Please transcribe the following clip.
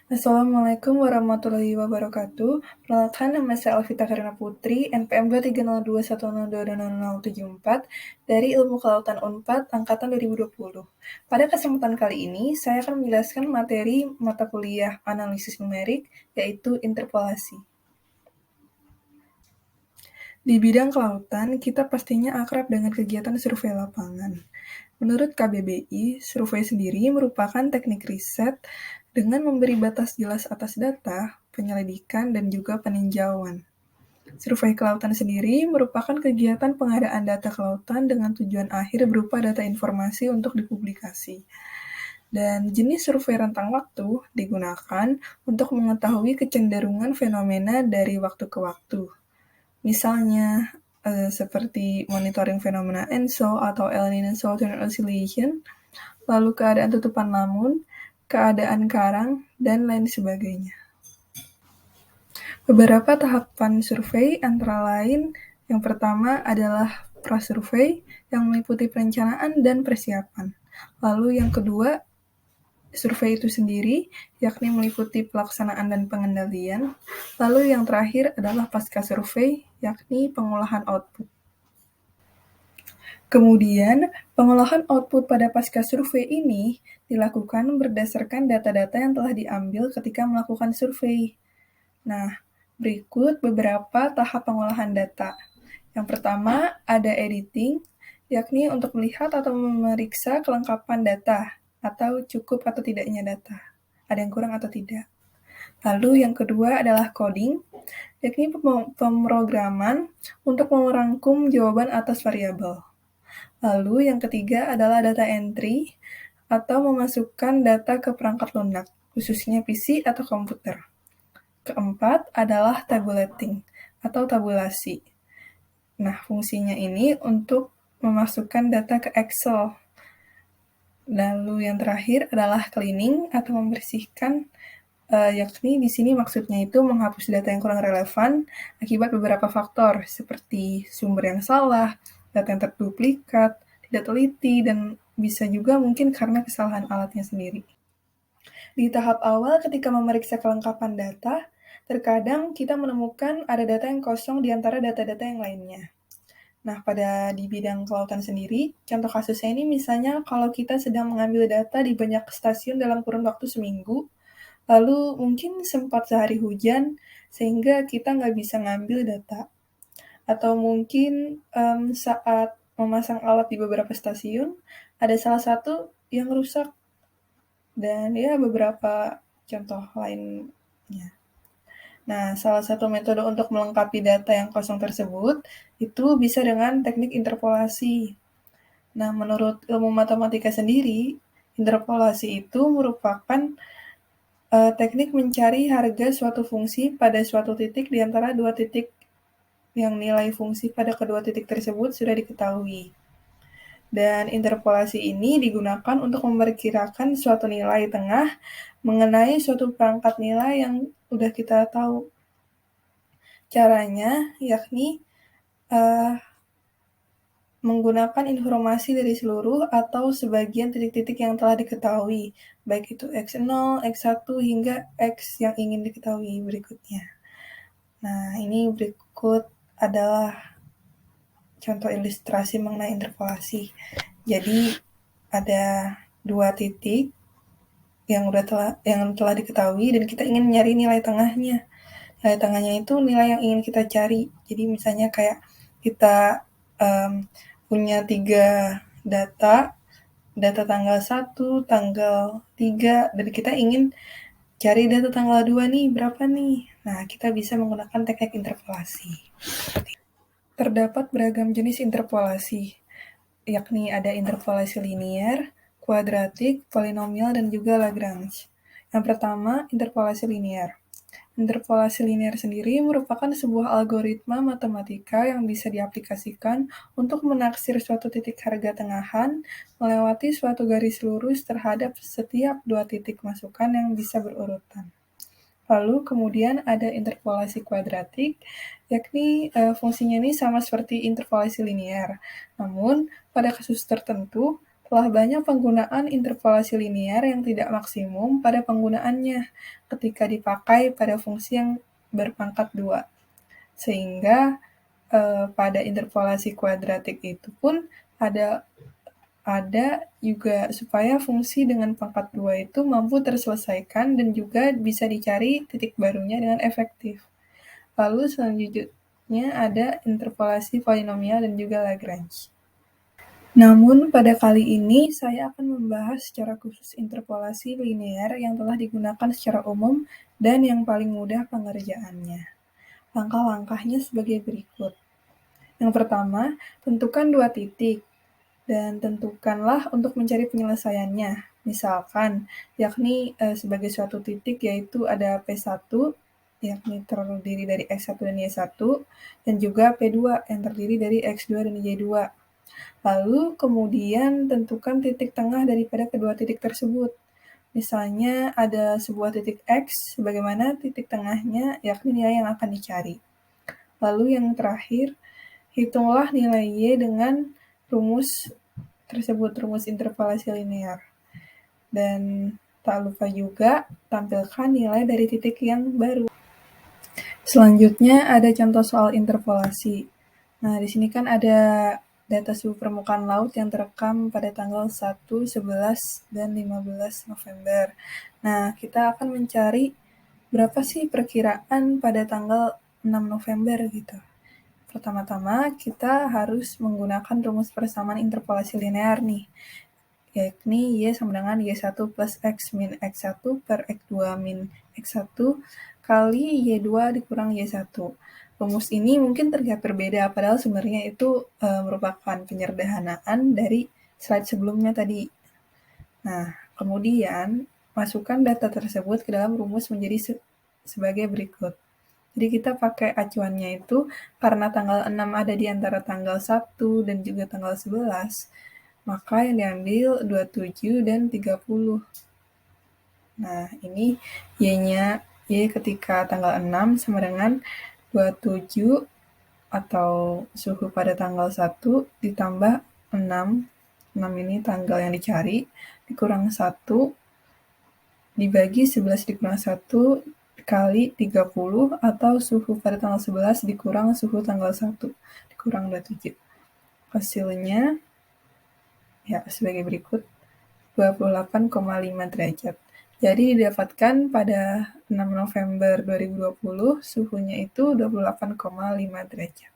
Assalamualaikum warahmatullahi wabarakatuh. Perkenalkan, nama saya Alvita Karina Putri, NPM 230210074 dari Ilmu Kelautan Unpad Angkatan 2020. Pada kesempatan kali ini, saya akan menjelaskan materi mata kuliah analisis numerik, yaitu interpolasi. Di bidang kelautan, kita pastinya akrab dengan kegiatan survei lapangan. Menurut KBBI, survei sendiri merupakan teknik riset dengan memberi batas jelas atas data, penyelidikan, dan juga peninjauan. Survei kelautan sendiri merupakan kegiatan pengadaan data kelautan dengan tujuan akhir berupa data informasi untuk dipublikasi. Dan jenis survei rentang waktu digunakan untuk mengetahui kecenderungan fenomena dari waktu ke waktu. Misalnya, seperti monitoring fenomena ENSO atau El Niño Southern Oscillation, lalu keadaan tutupan lamun, keadaan karang, dan lain sebagainya. Beberapa tahapan survei antara lain, yang pertama adalah prasurvei yang meliputi perencanaan dan persiapan. Lalu yang kedua, survei itu sendiri, yakni meliputi pelaksanaan dan pengendalian. Lalu yang terakhir adalah pasca survei, yakni pengolahan output. Kemudian, pengolahan output pada pasca survei ini dilakukan berdasarkan data-data yang telah diambil ketika melakukan survei. Nah, berikut beberapa tahap pengolahan data. Yang pertama, ada editing, yakni untuk melihat atau memeriksa kelengkapan data, atau cukup atau tidaknya data. Ada yang kurang atau tidak. Lalu yang kedua adalah coding, yakni pemrograman untuk merangkum jawaban atas variabel. Lalu yang ketiga adalah data entry, atau memasukkan data ke perangkat lunak, khususnya PC atau komputer. Keempat adalah tabulating, atau tabulasi. Nah, fungsinya ini untuk memasukkan data ke Excel. Lalu yang terakhir adalah cleaning, atau membersihkan, yakni di sini maksudnya itu menghapus data yang kurang relevan akibat beberapa faktor, seperti sumber yang salah, data yang terduplikat, tidak teliti, dan bisa juga mungkin karena kesalahan alatnya sendiri. Di tahap awal ketika memeriksa kelengkapan data, terkadang kita menemukan ada data yang kosong di antara data-data yang lainnya. Nah, di bidang kelautan sendiri, contoh kasusnya ini misalnya kalau kita sedang mengambil data di banyak stasiun dalam kurun waktu seminggu, lalu mungkin sempat sehari hujan, sehingga kita nggak bisa ngambil data. Atau mungkin saat memasang alat di beberapa stasiun, ada salah satu yang rusak, dan ya beberapa contoh lainnya. Nah, salah satu metode untuk melengkapi data yang kosong tersebut, itu bisa dengan teknik interpolasi. Nah, menurut ilmu matematika sendiri, interpolasi itu merupakan teknik mencari harga suatu fungsi pada suatu titik di antara dua titik yang nilai fungsi pada kedua titik tersebut sudah diketahui. Dan interpolasi ini digunakan untuk memperkirakan suatu nilai tengah mengenai suatu perangkat nilai yang udah kita tahu. Caranya yakni menggunakan informasi dari seluruh atau sebagian titik-titik yang telah diketahui, baik itu X0, X1, hingga X yang ingin diketahui berikutnya. Nah, ini berikut adalah contoh ilustrasi mengenai interpolasi. Jadi, ada dua titik yang telah diketahui dan kita ingin nyari nilai tengahnya. Nilai tengahnya itu nilai yang ingin kita cari. Jadi misalnya kayak kita punya 3 data tanggal 1, tanggal 3, dan kita ingin cari data tanggal 2 nih, berapa nih? Nah, kita bisa menggunakan teknik interpolasi. Terdapat beragam jenis interpolasi, yakni ada interpolasi linier, kuadratik, polinomial, dan juga Lagrange. Yang pertama, interpolasi linier. Interpolasi linier sendiri merupakan sebuah algoritma matematika yang bisa diaplikasikan untuk menaksir suatu titik harga tengahan melewati suatu garis lurus terhadap setiap dua titik masukan yang bisa berurutan. Lalu kemudian ada interpolasi kuadratik, yakni fungsinya ini sama seperti interpolasi linier. Namun, pada kasus tertentu, Telah banyak penggunaan interpolasi linear yang tidak maksimum pada penggunaannya ketika dipakai pada fungsi yang berpangkat 2. Sehingga pada interpolasi kuadratik itu pun ada juga supaya fungsi dengan pangkat 2 itu mampu terselesaikan dan juga bisa dicari titik barunya dengan efektif. Lalu selanjutnya ada interpolasi polinomial dan juga Lagrange. Namun pada kali ini saya akan membahas secara khusus interpolasi linear yang telah digunakan secara umum dan yang paling mudah pengerjaannya. Langkah-langkahnya sebagai berikut. Yang pertama, tentukan 2 titik dan tentukanlah untuk mencari penyelesaiannya. Misalkan, yakni sebagai suatu titik yaitu ada P1, yakni terdiri dari X1 dan Y1, dan juga P2 yang terdiri dari X2 dan Y2. Lalu kemudian tentukan titik tengah daripada kedua titik tersebut. Misalnya ada sebuah titik X, sebagaimana titik tengahnya yakni nilai yang akan dicari. Lalu yang terakhir, hitunglah nilai Y dengan rumus tersebut, rumus interpolasi linear. Dan tak lupa juga tampilkan nilai dari titik yang baru. Selanjutnya ada contoh soal interpolasi. Nah, di sini kan ada data suhu permukaan laut yang terekam pada tanggal 1, 11, dan 15 November. Nah, kita akan mencari berapa sih perkiraan pada tanggal 6 November gitu. Pertama-tama, kita harus menggunakan rumus persamaan interpolasi linear nih, yakni Y sama dengan Y1 plus X min X1 per X2 min X1 kali Y2 dikurang Y1. Rumus ini mungkin terlihat berbeda, padahal sebenarnya itu merupakan penyederhanaan dari slide sebelumnya tadi. Nah, kemudian masukkan data tersebut ke dalam rumus menjadi sebagai berikut. Jadi kita pakai acuannya itu karena tanggal 6 ada di antara tanggal 1 dan juga tanggal 11, maka yang diambil 27 dan 30. Nah, ini Y-nya, Y ketika tanggal 6 sama dengan 27 atau suhu pada tanggal 1 ditambah 6. 6 ini tanggal yang dicari, dikurang 1, dibagi 11 dikurang 1, kali 30 atau suhu pada tanggal 11 dikurang suhu tanggal 1 dikurang 27. Hasilnya ya sebagai berikut, 28,5 derajat. Jadi didapatkan pada 6 November 2020 suhunya itu 28,5 derajat.